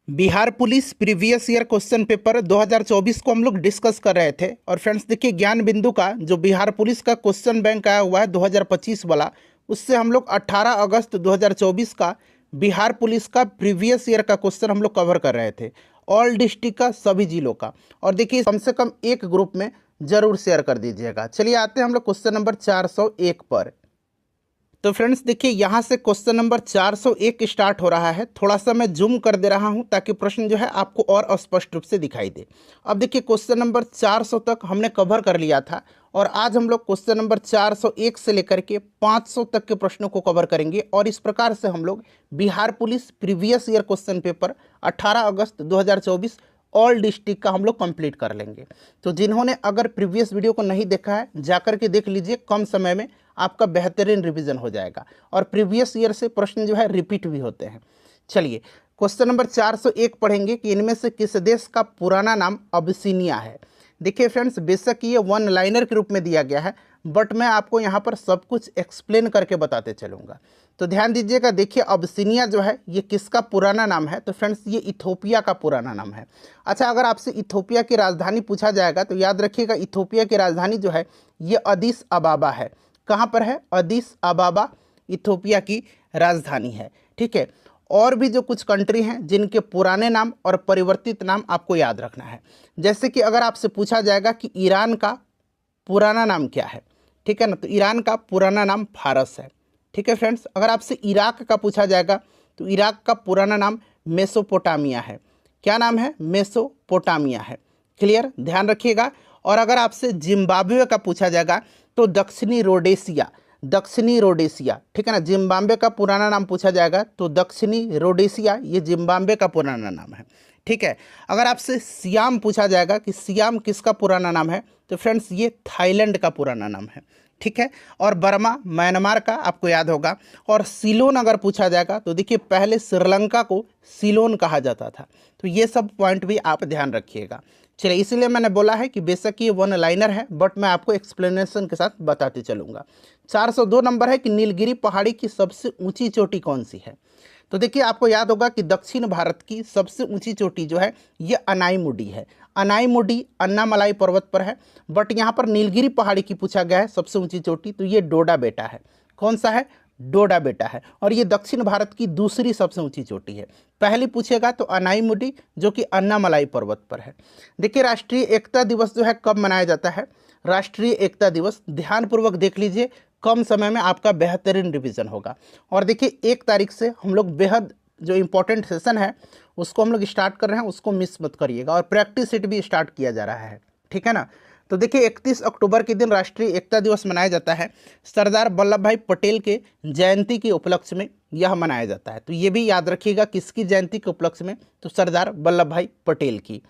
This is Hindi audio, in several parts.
Bihar police previous year question paper 2024 को हम लोग डिस्कस कर रहे थे। और फ्रेंड्स देखिए, ज्ञान बिंदु का जो बिहार पुलिस का क्वेश्चन बैंक आया हुआ है 2025 वाला, उससे हम लोग 18 अगस्त 2024 का बिहार पुलिस का प्रीवियस ईयर का क्वेश्चन हम लोग कवर कर रहे थे, ऑल डिस्ट्रिक्ट का, सभी जिलों का। और देखिए, कम से कम एक ग्रुप में जरूर शेयर कर दीजिएगा। चलिए आते हैं हम लोग क्वेश्चन नंबर 401 पर। तो फ्रेंड्स देखिए, यहाँ से क्वेश्चन नंबर 401 स्टार्ट हो रहा है। थोड़ा सा मैं जूम कर दे रहा हूँ ताकि प्रश्न जो है आपको और स्पष्ट रूप से दिखाई दे। अब देखिए, क्वेश्चन नंबर 400 तक हमने कवर कर लिया था और आज हम लोग क्वेश्चन नंबर 401 से लेकर के 500 तक के प्रश्नों को कवर करेंगे। और इस प्रकार से हम लोग Bihar police previous year question paper 18 अगस्त 2024 ऑल डिस्ट्रिक्ट का हम लोग कंप्लीट कर लेंगे। तो जिन्होंने अगर प्रीवियस वीडियो को नहीं देखा है, जाकर के देख लीजिए, कम समय में आपका बेहतरीन रिवीजन हो जाएगा। और प्रीवियस ईयर से प्रश्न जो है रिपीट भी होते हैं। चलिए क्वेश्चन नंबर 401 पढ़ेंगे कि इनमें से किस देश का पुराना नाम अबिसिनिया है। देखिए फ्रेंड्स, बेशक ये वन लाइनर के रूप में दिया गया है, बट मैं आपको यहाँ पर सब कुछ एक्सप्लेन करके बताते चलूँगा। तो ध्यान दीजिएगा। देखिए, अबिसिनिया जो है ये किसका पुराना नाम है? तो फ्रेंड्स, ये इथोपिया का पुराना नाम है। अच्छा, अगर आपसे इथोपिया की राजधानी पूछा जाएगा तो याद रखिएगा, इथोपिया की राजधानी जो है ये अदीस अबाबा है। कहाँ पर है? अदीस अबाबा इथोपिया की राजधानी है। ठीक है। और भी जो कुछ कंट्री हैं जिनके पुराने नाम और परिवर्तित नाम आपको याद रखना है। जैसे कि अगर आपसे पूछा जाएगा कि ईरान का पुराना नाम क्या है, ठीक है ना, तो ईरान का पुराना नाम फारस है। ठीक है फ्रेंड्स। अगर आपसे इराक का पूछा जाएगा तो इराक का पुराना नाम मेसोपोटामिया है। क्या नाम है? मेसोपोटामिया है। क्लियर? ध्यान रखिएगा। और अगर आपसे जिम्बाब्वे का पूछा जाएगा तो दक्षिणी रोडेशिया, दक्षिणी रोडेशिया। ठीक है ना। जिम्बाब्वे का पुराना नाम पूछा जाएगा तो दक्षिणी रोडेशिया, ये जिम्बाब्वे का पुराना नाम है। ठीक है। अगर आपसे सियाम पूछा जाएगा कि सियाम किसका पुराना नाम है, तो फ्रेंड्स ये थाईलैंड का पुराना नाम है। ठीक है। और बर्मा म्यांमार का आपको याद होगा। और सीलोन अगर पूछा जाएगा तो देखिए, पहले श्रीलंका को सीलोन कहा जाता था। तो ये सब पॉइंट भी आप ध्यान रखिएगा। चलिए, इसीलिए मैंने बोला है कि बेशक ये वन लाइनर है, बट मैं आपको एक्सप्लेनेशन के साथ बताते चलूँगा। 402 नंबर है कि नीलगिरी पहाड़ी की सबसे ऊंची चोटी कौन सी है? तो देखिए, आपको याद होगा कि दक्षिण भारत की सबसे ऊंची चोटी जो है ये अनाईमुडी है। अनाईमुडी अन्नामलाई पर्वत पर है। बट यहाँ पर नीलगिरी पहाड़ी की पूछा गया है सबसे ऊंची चोटी, तो ये डोडा बेटा है। कौन सा है? डोडा बेटा है। और ये दक्षिण भारत की दूसरी सबसे ऊंची चोटी है। पहली पूछेगा तो अनाईमुडी, जो कि अन्नामलाई पर्वत पर है। देखिए, राष्ट्रीय एकता दिवस जो है कब मनाया जाता है? राष्ट्रीय एकता दिवस ध्यानपूर्वक देख लीजिए, कम समय में आपका बेहतरीन रिवीजन होगा। और देखिए, 1 तारीख से हम लोग बेहद जो इम्पोर्टेंट सेशन है उसको हम लोग स्टार्ट कर रहे हैं, उसको मिस मत करिएगा। और प्रैक्टिस सेट भी स्टार्ट किया जा रहा है। ठीक है ना। तो देखिए, 31 अक्टूबर के दिन राष्ट्रीय एकता दिवस मनाया जाता है। सरदार वल्लभ भाई पटेल के जयंती के उपलक्ष्य में यह मनाया जाता है। तो ये भी याद रखिएगा, किसकी जयंती के उपलक्ष्य में? तो सरदार वल्लभ भाई पटेल की।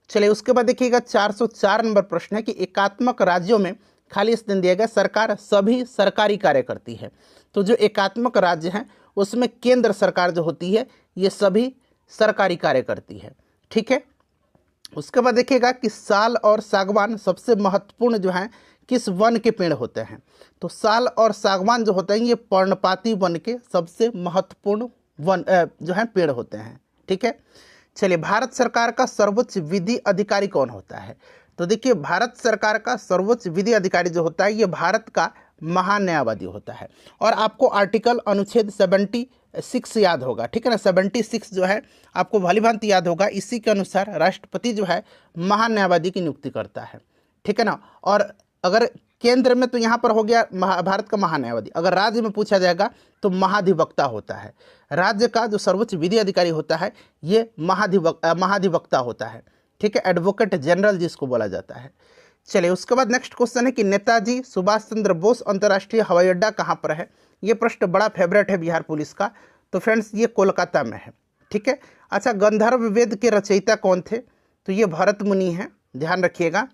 चलिए, उसके बाद देखिएगा 404 नंबर प्रश्न है कि एकात्मक राज्यों में खाली स्थान दिया गया, सरकार सभी सरकारी कार्य करती है। तो जो एकात्मक राज्य हैं उसमें केंद्र सरकार जो होती है ये सभी सरकारी कार्य करती है। ठीक है। उसके बाद देखिएगा कि साल और सागवान सबसे महत्वपूर्ण जो हैं किस वन के पेड़ होते हैं? तो साल और सागवान जो होते हैं ये पर्णपाती वन के सबसे महत्वपूर्ण वन जो हैं पेड़ होते हैं। ठीक है। चलिए, भारत सरकार का सर्वोच्च विधि अधिकारी कौन होता है? तो देखिए, भारत सरकार का सर्वोच्च विधि अधिकारी जो होता है ये भारत का महान्यायवादी होता है। और आपको आर्टिकल अनुच्छेद 76 याद होगा। ठीक है ना। 76 जो है आपको भली भांति याद होगा। इसी के अनुसार राष्ट्रपति जो है महान्यायवादी की नियुक्ति करता है। ठीक है ना। और अगर केंद्र में तो यहाँ पर हो गया भारत का महान्यायवादी। अगर राज्य में पूछा जाएगा तो महाधिवक्ता होता है। राज्य का जो सर्वोच्च विधि अधिकारी होता है ये महाधिवक्ता होता है। ठीक है। एडवोकेट जनरल जिसको बोला जाता है। चलिए, उसके बाद नेक्स्ट क्वेश्चन है कि नेताजी सुभाष चंद्र बोस अंतर्राष्ट्रीय हवाई अड्डा कहाँ पर है? ये प्रश्न बड़ा फेवरेट है बिहार पुलिस का। तो फ्रेंड्स, ये कोलकाता में है। ठीक है। अच्छा, गंधर्व वेद के रचयिता कौन थे? तो ये भरत मुनि हैं। ध्यान रखिएगा,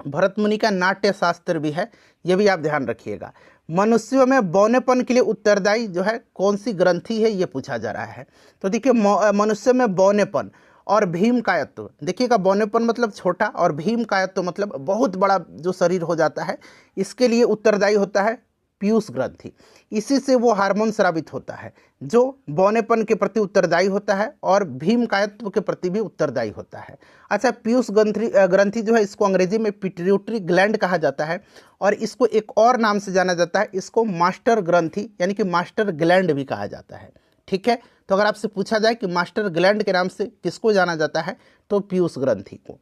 भरत मुनि का नाट्य शास्त्र भी है, ये भी आप ध्यान रखिएगा। मनुष्यों में बौनेपन के लिए उत्तरदायी जो है कौन सी ग्रंथि है, ये पूछा जा रहा है। तो देखिए, मनुष्य में बौनेपन और भीम कायत्व, देखिएगा, बौनेपन मतलब छोटा और भीम कायत्व मतलब बहुत बड़ा जो शरीर हो जाता है, इसके लिए उत्तरदायी होता है पीयूष ग्रंथि। इसी से वो हार्मोन स्रावित होता है जो बौनेपन के प्रति उत्तरदायी होता है और भीमकायत्व के प्रति भी उत्तरदायी होता है। अच्छा, पीयूष ग्रंथि जो है इसको अंग्रेजी में पिट्यूटरी ग्लैंड कहा जाता है और इसको एक और नाम से जाना जाता है, इसको मास्टर ग्रंथि यानी कि मास्टर ग्लैंड भी कहा जाता है। ठीक है, तो अगर आपसे पूछा जाए कि मास्टर ग्लैंड के नाम से किसको जाना जाता है तो पीयूष ग्रंथि को।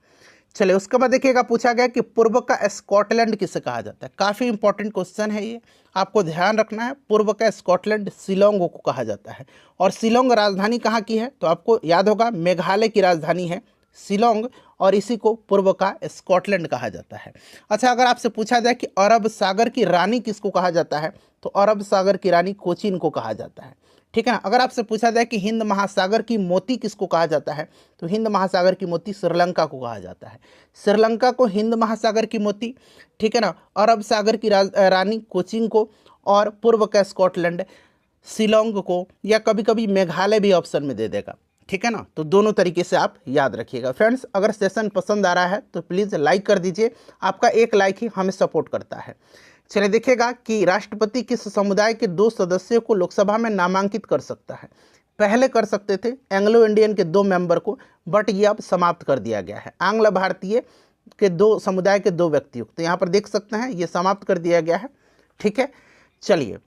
चलिए, उसके बाद देखिएगा पूछा गया कि पूर्व का स्कॉटलैंड किसे कहा जाता है। काफ़ी इंपॉर्टेंट क्वेश्चन है ये, आपको ध्यान रखना है। पूर्व का स्कॉटलैंड शिलोंग को कहा जाता है और शिलोंग राजधानी कहाँ की है तो आपको याद होगा मेघालय की राजधानी है शिलोंग और इसी को पूर्व का स्कॉटलैंड कहा जाता है। अच्छा, अगर आपसे पूछा जाए कि अरब सागर की रानी किसको कहा जाता है तो अरब सागर की रानी कोचीन को कहा जाता है। ठीक है ना। अगर आपसे पूछा जाए कि हिंद महासागर की मोती किसको कहा जाता है तो हिंद महासागर की मोती श्रीलंका को कहा जाता है। श्रीलंका को हिंद महासागर की मोती, ठीक है ना, अरब सागर की रानी कोचीन को और पूर्व का स्कॉटलैंड शिलोंग को, या कभी कभी मेघालय भी ऑप्शन में दे देगा। ठीक है ना, तो दोनों तरीके से आप याद रखिएगा। फ्रेंड्स, अगर सेशन पसंद आ रहा है तो प्लीज़ लाइक कर दीजिए, आपका एक लाइक ही हमें सपोर्ट करता है। चलिए, देखिएगा कि राष्ट्रपति किस समुदाय के 2 सदस्यों को लोकसभा में नामांकित कर सकता है। पहले कर सकते थे एंग्लो इंडियन के 2 मेंबर को, बट ये अब समाप्त कर दिया गया है। आंग्ल भारतीय के 2 समुदाय के 2 व्यक्तियों, तो यहाँ पर देख सकते हैं ये समाप्त कर दिया गया है। ठीक है, चलिए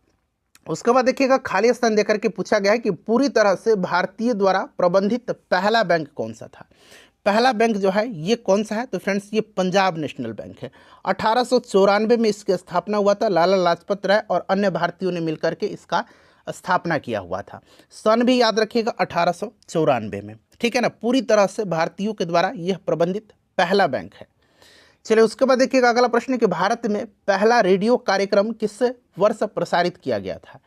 उसके बाद देखिएगा खाली स्थान देकर के पूछा गया है कि पूरी तरह से भारतीय द्वारा प्रबंधित पहला बैंक कौन सा था। पहला बैंक जो है ये कौन सा है तो फ्रेंड्स ये पंजाब नेशनल बैंक है। 1894 में इसकी स्थापना हुआ था। लाला लाजपत राय और अन्य भारतीयों ने मिलकर के इसका स्थापना किया हुआ था। सन भी याद रखिएगा 1894 में। ठीक है ना, पूरी तरह से भारतीयों के द्वारा यह प्रबंधित पहला बैंक है। चलिए, उसके बाद देखिएगा अगला प्रश्न है कि भारत में पहला रेडियो कार्यक्रम किस वर्ष प्रसारित किया गया था।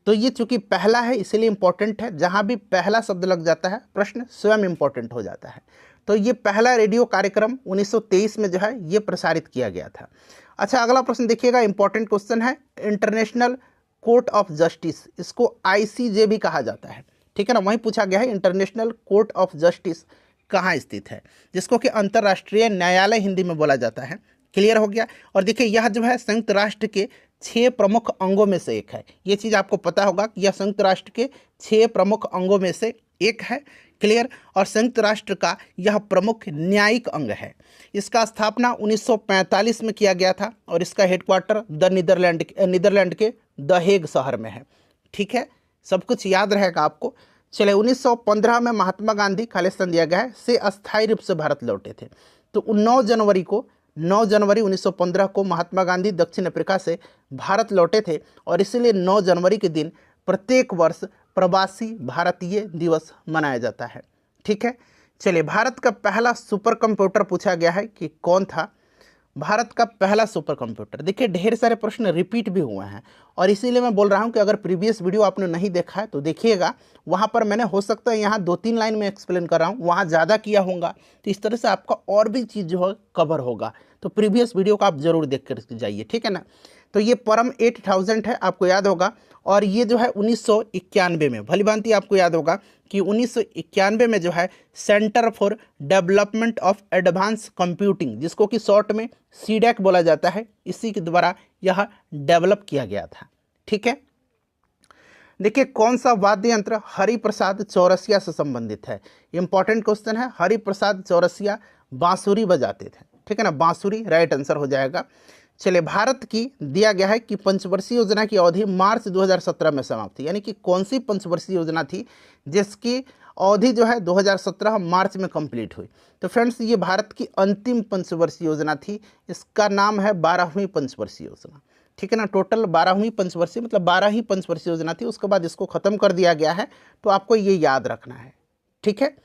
तो ये चूंकि पहला है इसलिए इंपॉर्टेंट है, जहां भी पहला शब्द लग जाता है प्रश्न स्वयं इंपॉर्टेंट हो जाता है। तो ये पहला रेडियो कार्यक्रम 1923 में जो है ये प्रसारित किया गया था। अच्छा, अगला प्रश्न देखिएगा, इंपॉर्टेंट क्वेश्चन है। इंटरनेशनल कोर्ट ऑफ जस्टिस, इसको ICJ भी कहा जाता है। ठीक है ना, वहीं पूछा गया है इंटरनेशनल कोर्ट ऑफ जस्टिस कहाँ स्थित है, जिसको कि अंतर्राष्ट्रीय न्यायालय हिंदी में बोला जाता है। क्लियर हो गया। और देखिए यह जो है संयुक्त राष्ट्र के 6 प्रमुख अंगों में से एक है। ये चीज़ आपको पता होगा कि यह संयुक्त राष्ट्र के 6 प्रमुख अंगों में से एक है। क्लियर। और संयुक्त राष्ट्र का यह प्रमुख न्यायिक अंग है। इसका स्थापना 1945 में किया गया था और इसका हेडक्वार्टर नीदरलैंड के द हेग शहर में है। ठीक है, सब कुछ याद रहेगा आपको। चले, 1915 में महात्मा गांधी, खालिस्तान दिया गया है, से अस्थायी रूप से भारत लौटे थे। तो 9 जनवरी 1915 को महात्मा गांधी दक्षिण अफ्रीका से भारत लौटे थे और इसीलिए 9 जनवरी के दिन प्रत्येक वर्ष प्रवासी भारतीय दिवस मनाया जाता है। ठीक है, चलिए भारत का पहला सुपर कंप्यूटर पूछा गया है कि कौन था। भारत का पहला सुपर कंप्यूटर, देखिए ढेर सारे प्रश्न रिपीट भी हुए हैं और इसीलिए मैं बोल रहा हूं कि अगर प्रीवियस वीडियो आपने नहीं देखा है तो देखिएगा, वहां पर मैंने हो सकता है यहाँ 2-3 लाइन में एक्सप्लेन कर रहा हूँ, वहाँ ज़्यादा किया होगा, तो इस तरह से आपका और भी चीज़ जो है कवर होगा। तो प्रीवियस वीडियो को आप जरूर देख कर जाइए। ठीक है ना। तो ये परम 8000 है, आपको याद होगा, और ये जो है 1991 में, भली भांति आपको याद होगा कि 1991 में जो है centre for development of advance computing, जिसको कि शॉर्ट में CDAC बोला जाता है, इसी के द्वारा यह डेवलप किया गया था। ठीक है, देखिए कौन सा वाद्य यंत्र हरिप्रसाद चौरसिया से संबंधित है। इंपॉर्टेंट क्वेश्चन है। हरिप्रसाद चौरसिया बांसुरी बजाते थे। ठीक है ना, बांसुरी राइट आंसर हो जाएगा। चलिए, भारत की दिया गया है कि पंचवर्षीय योजना की अवधि मार्च 2017 में समाप्त थी। यानी कि कौन सी पंचवर्षीय योजना थी जिसकी अवधि जो है 2017 मार्च में कंप्लीट हुई। तो फ्रेंड्स, ये भारत की अंतिम पंचवर्षीय योजना थी। इसका नाम है 12वीं पंचवर्षीय योजना। ठीक है ना, टोटल 12वीं पंचवर्षीय मतलब 12 ही पंचवर्षीय योजना थी, उसके बाद इसको खत्म कर दिया गया है। तो आपको ये याद रखना है। ठीक है,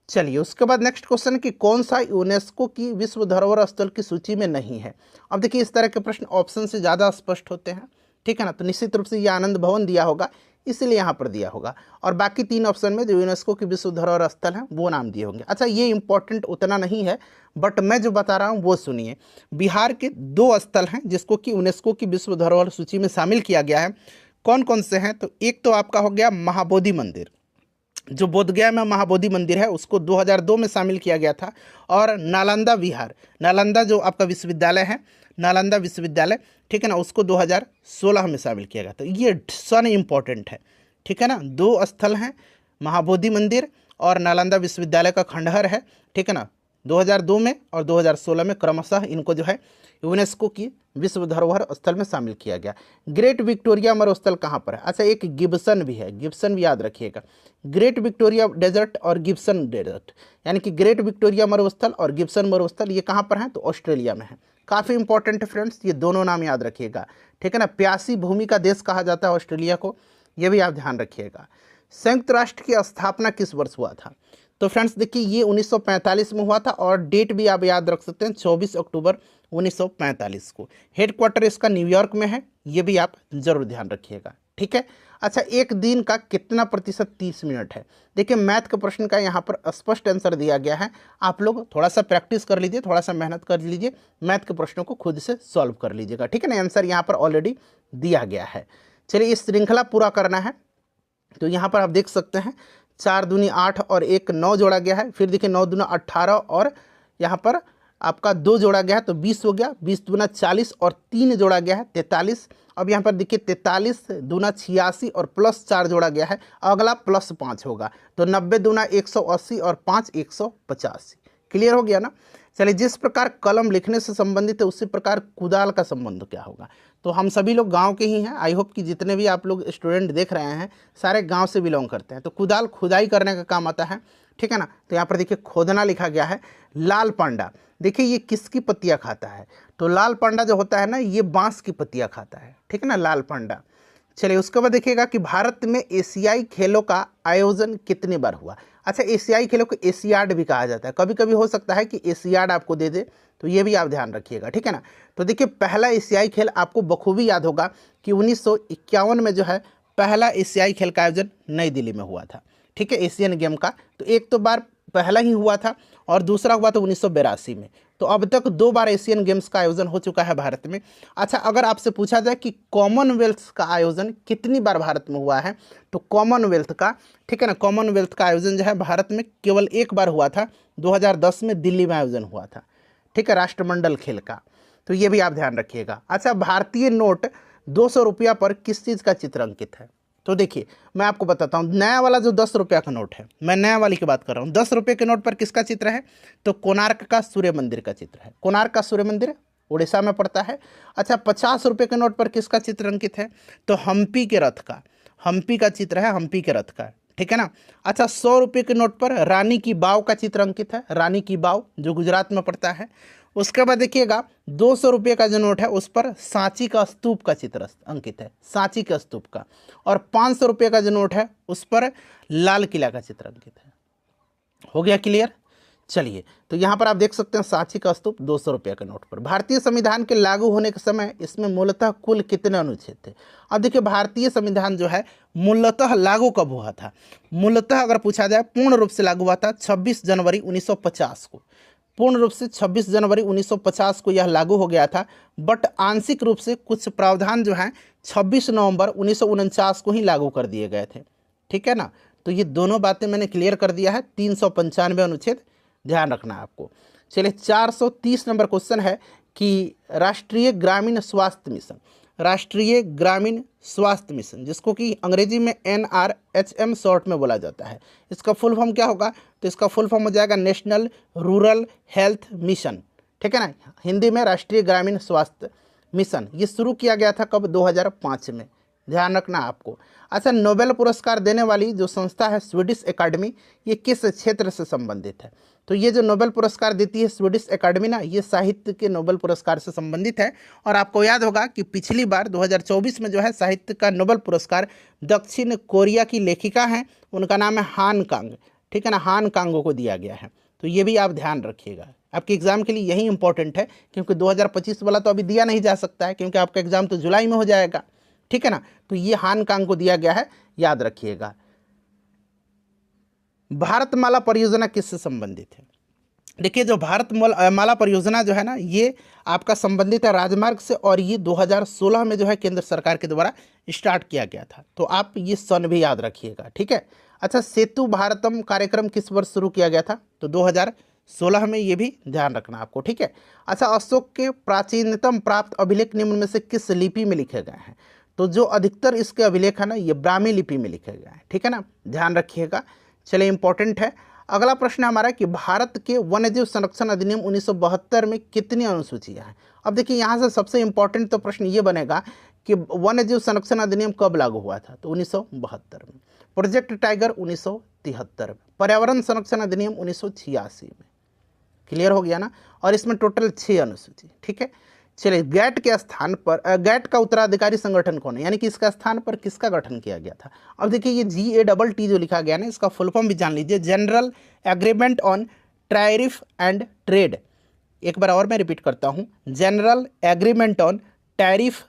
चलिए उसके बाद नेक्स्ट क्वेश्चन कि कौन सा यूनेस्को की विश्व धरोहर स्थल की सूची में नहीं है। अब देखिए इस तरह के प्रश्न ऑप्शन से ज़्यादा स्पष्ट होते हैं। ठीक है ना, तो निश्चित रूप से ये आनंद भवन दिया होगा, इसलिए यहाँ पर दिया होगा, और बाकी 3 ऑप्शन में जो यूनेस्को की विश्व धरोहर स्थल है वो नाम दिए होंगे। अच्छा, ये इंपॉर्टेंट उतना नहीं है, बट मैं जो बता रहा हूँ वो सुनिए। बिहार के 2 स्थल हैं जिसको कि यूनेस्को की विश्व धरोहर सूची में शामिल किया गया है। कौन कौन से हैं तो एक तो आपका हो गया महाबोधि मंदिर, जो बोधगया में महाबोधि मंदिर है उसको 2002 में शामिल किया गया था। और नालंदा विहार, नालंदा जो आपका विश्वविद्यालय है, नालंदा विश्वविद्यालय, ठीक है ना, उसको 2016 में शामिल किया गया था। ये सन इंपॉर्टेंट है, ठीक है ना। 2 स्थल हैं, महाबोधि मंदिर और नालंदा विश्वविद्यालय का खंडहर है, ठीक है ना। 2002 में और 2016 में क्रमशः इनको जो है यूनेस्को की विश्व धरोहर स्थल में शामिल किया गया। ग्रेट विक्टोरिया मरुस्थल कहाँ पर है? अच्छा, एक गिब्सन भी है, गिब्सन भी याद रखिएगा। ग्रेट विक्टोरिया डेजर्ट और गिब्सन डेजर्ट, यानी कि ग्रेट विक्टोरिया मरुस्थल और गिब्सन मरुस्थल, ये कहाँ पर है? तो ऑस्ट्रेलिया में है। काफ़ी इंपॉर्टेंट है फ्रेंड्स, ये दोनों नाम याद रखिएगा, ठीक है ना। प्यासी भूमि का देश कहा जाता है ऑस्ट्रेलिया को, ये भी आप ध्यान रखिएगा। संयुक्त राष्ट्र की स्थापना किस वर्ष हुआ था? तो फ्रेंड्स देखिए, ये 1945 में हुआ था और डेट भी आप याद रख सकते हैं, 24 अक्टूबर 1945 को। हेडक्वार्टर इसका न्यूयॉर्क में है, ये भी आप जरूर ध्यान रखिएगा, ठीक है। अच्छा, एक दिन का कितना प्रतिशत 30 मिनट है? देखिए, मैथ के प्रश्न का यहाँ पर स्पष्ट आंसर दिया गया है। आप लोग थोड़ा सा प्रैक्टिस कर लीजिए, थोड़ा सा मेहनत कर लीजिए, मैथ के प्रश्नों को खुद से सॉल्व कर लीजिएगा, ठीक है ना। आंसर यहाँ पर ऑलरेडी दिया गया है। चलिए, इस श्रृंखला पूरा करना है तो यहाँ पर आप देख सकते हैं 4 दूनी 8 और 1 9 जोड़ा गया है। फिर देखिए 9 दूना 18 और यहाँ पर आपका 2 जोड़ा गया है तो 20 हो गया। 20 दूना 40 और 3 जोड़ा गया है 43। अब यहाँ पर देखिए 43 दूना 86 और प्लस 4 जोड़ा गया है, अगला प्लस 5 होगा तो 90 दूना 180 और 5 185। क्लियर हो गया ना। चलिए, जिस प्रकार कलम लिखने से संबंधित है उसी प्रकार कुदाल का संबंध क्या होगा? तो हम सभी लोग गांव के ही हैं। आई होप कि जितने भी आप लोग स्टूडेंट देख रहे हैं सारे गांव से बिलोंग करते हैं। तो कुदाल खुदाई करने का काम आता है, ठीक है ना। तो यहाँ पर देखिए खोदना लिखा गया है। लाल पांडा, देखिए ये किसकी पत्तियाँ खाता है? तो लाल पांडा जो होता है ना, ये बांस की पत्तियाँ खाता है, ठीक है ना, लाल पांडा। चलिए, उसके बाद देखिएगा कि भारत में एशियाई खेलों का आयोजन कितनी बार हुआ? अच्छा, एशियाई खेलों को एशियाड भी कहा जाता है। कभी कभी हो सकता है कि एशियाड आपको दे दे, तो ये भी आप ध्यान रखिएगा, ठीक है ना। तो देखिए, पहला एशियाई खेल आपको बखूबी याद होगा कि 1951 में जो है पहला एशियाई खेल का आयोजन नई दिल्ली में हुआ था, ठीक है, एशियन गेम का। तो एक तो बार पहला ही हुआ था और दूसरा हुआ था 1982 में। तो अब तक 2 बार एशियन गेम्स का आयोजन हो चुका है भारत में। अच्छा, अगर आपसे पूछा जाए कि कॉमनवेल्थ का आयोजन कितनी बार भारत में हुआ है, तो कॉमनवेल्थ का, ठीक है ना, कॉमनवेल्थ का आयोजन जो है भारत में केवल 1 बार हुआ था, 2010 में दिल्ली में आयोजन हुआ था, ठीक है, राष्ट्रमंडल खेल का। तो ये भी आप ध्यान रखिएगा। अच्छा, भारतीय नोट 200 रुपया पर किस चीज़ का चित्र अंकित है? तो देखिए, मैं आपको बताता हूँ, नया वाला जो 10 रुपया का नोट है, मैं नया वाली की बात कर रहा हूँ। 10 रुपये के नोट पर किसका चित्र है? तो कोणार्क का सूर्य मंदिर का चित्र है। कोणार्क का सूर्य मंदिर उड़ीसा में पड़ता है। अच्छा, 50 रुपये के नोट पर किसका चित्र अंकित है? तो हम्पी के रथ का, हम्पी का चित्र है, हम्पी के रथ का, ठीक है ना। अच्छा, 100 रुपये के नोट पर रानी की बाव का चित्र अंकित है, रानी की बाव जो गुजरात में पड़ता है। उसके बाद देखिएगा 200 रुपये का जो नोट है उस पर सांची का स्तूप का चित्र अंकित है, सांची के स्तूप का। और 500 रुपये का जो नोट है उस पर लाल किला का चित्र अंकित है। हो गया क्लियर? चलिए, तो यहाँ पर आप देख सकते हैं सांची का स्तूप 200 रुपये के नोट पर। भारतीय संविधान के लागू होने के समय इसमें मूलतः कुल कितने अनुच्छेद थे? अब देखिए, भारतीय संविधान जो है मूलतः लागू कब हुआ था? मूलतः अगर पूछा जाए पूर्ण रूप से लागू हुआ था 26 जनवरी 1950 को। पूर्ण रूप से 26 जनवरी 1950 को यह लागू हो गया था, बट आंशिक रूप से कुछ प्रावधान जो हैं 26 नवंबर 1949 को ही लागू कर दिए गए थे, ठीक है ना। तो ये दोनों बातें मैंने क्लियर कर दिया है। 395 अनुच्छेद ध्यान रखना है आपको। चलिए, 430 नंबर क्वेश्चन है कि राष्ट्रीय ग्रामीण स्वास्थ्य मिशन, राष्ट्रीय ग्रामीण स्वास्थ्य मिशन, जिसको कि अंग्रेजी में NRHM शॉर्ट में बोला जाता है, इसका फुल फॉर्म क्या होगा? तो इसका फुल फॉर्म हो जाएगा नेशनल रूरल हेल्थ मिशन, ठीक है ना, हिंदी में राष्ट्रीय ग्रामीण स्वास्थ्य मिशन। ये शुरू किया गया था कब? 2005 में, ध्यान रखना आपको। अच्छा, नोबेल पुरस्कार देने वाली जो संस्था है स्वीडिश एकेडमी, ये किस क्षेत्र से संबंधित है? तो ये जो नोबेल पुरस्कार देती है स्वीडिश एकेडमी ना, ये साहित्य के नोबेल पुरस्कार से संबंधित है। और आपको याद होगा कि पिछली बार 2024 में जो है साहित्य का नोबेल पुरस्कार दक्षिण कोरिया की लेखिका हैं, उनका नाम है हान कांग, ठीक है ना, हान कांगो को दिया गया है। तो ये भी आप ध्यान रखिएगा, आपके एग्जाम के लिए यही इंपॉर्टेंट है, क्योंकि 2025 वाला तो अभी दिया नहीं जा सकता है, क्योंकि आपका एग्जाम तो जुलाई में हो जाएगा, ठीक है ना। तो ये हान कांग को दिया गया है, याद रखिएगा। भारतमाला परियोजना किससे संबंधित है? देखिए, जो भारतमाला परियोजना जो है ना, ये आपका संबंधित है राजमार्ग से, और ये 2016 में जो है केंद्र सरकार के द्वारा स्टार्ट किया गया था। तो आप ये सन भी याद रखिएगा, ठीक है। अच्छा, सेतु भारतम कार्यक्रम किस वर्ष शुरू किया गया था? तो 2016 में, ये भी ध्यान रखना आपको, ठीक है। अच्छा, अशोक के प्राचीनतम प्राप्त अभिलेख निम्न में से किस लिपि में लिखे गए हैं? तो जो अधिकतर इसके अभिलेख है ना, ये ब्राह्मी लिपि में लिखे गए हैं, ठीक है ना, ध्यान रखिएगा। चलिए, इंपॉर्टेंट है। अगला प्रश्न हमारा कि भारत के वन्यजीव संरक्षण अधिनियम 1972 में कितनी अनुसूचियां हैं? अब देखिए, यहाँ से सबसे इंपॉर्टेंट तो प्रश्न ये बनेगा कि वन्यजीव संरक्षण अधिनियम कब लागू हुआ था? तो 1972 में। प्रोजेक्ट टाइगर 1973 में। पर्यावरण संरक्षण अधिनियम 1986 में। क्लियर हो गया ना? और इसमें टोटल 6 अनुसूची, ठीक है। चलिए, गैट के स्थान पर गैट का उत्तराधिकारी संगठन कौन है, यानी कि इसका स्थान पर किसका गठन किया गया था? अब देखिए, ये GATT जो लिखा गया ना, इसका फुल फॉर्म भी जान लीजिए, general agreement on tariff and trade. एक बार और मैं रिपीट करता हूँ, general agreement on tariff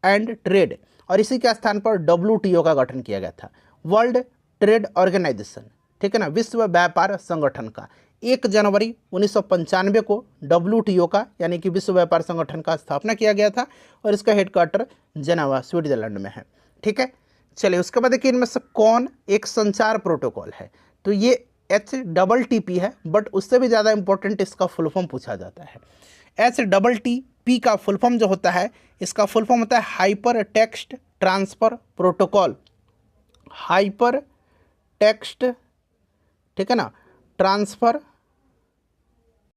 and trade. और इसी के स्थान पर WTO का गठन किया गया था, वर्ल्ड ट्रेड ऑर्गेनाइजेशन, ठीक है ना, विश्व व्यापार संगठन का। 1 जनवरी 1995 को WTO का, यानी कि विश्व व्यापार संगठन का स्थापना किया गया था, और इसका हेडक्वार्टर जेनेवा, स्विट्जरलैंड में है, ठीक है। चलिए, उसके बाद देखिए, इनमें से कौन एक संचार प्रोटोकॉल है? तो ये HTTP है, बट उससे भी ज़्यादा इंपॉर्टेंट इसका फुल फॉर्म पूछा जाता है। HTTP का फुल फॉर्म जो होता है, इसका फुल फॉर्म होता है hyper text transfer protocol. Hyper text, ठीक है ना, ट्रांसफ़र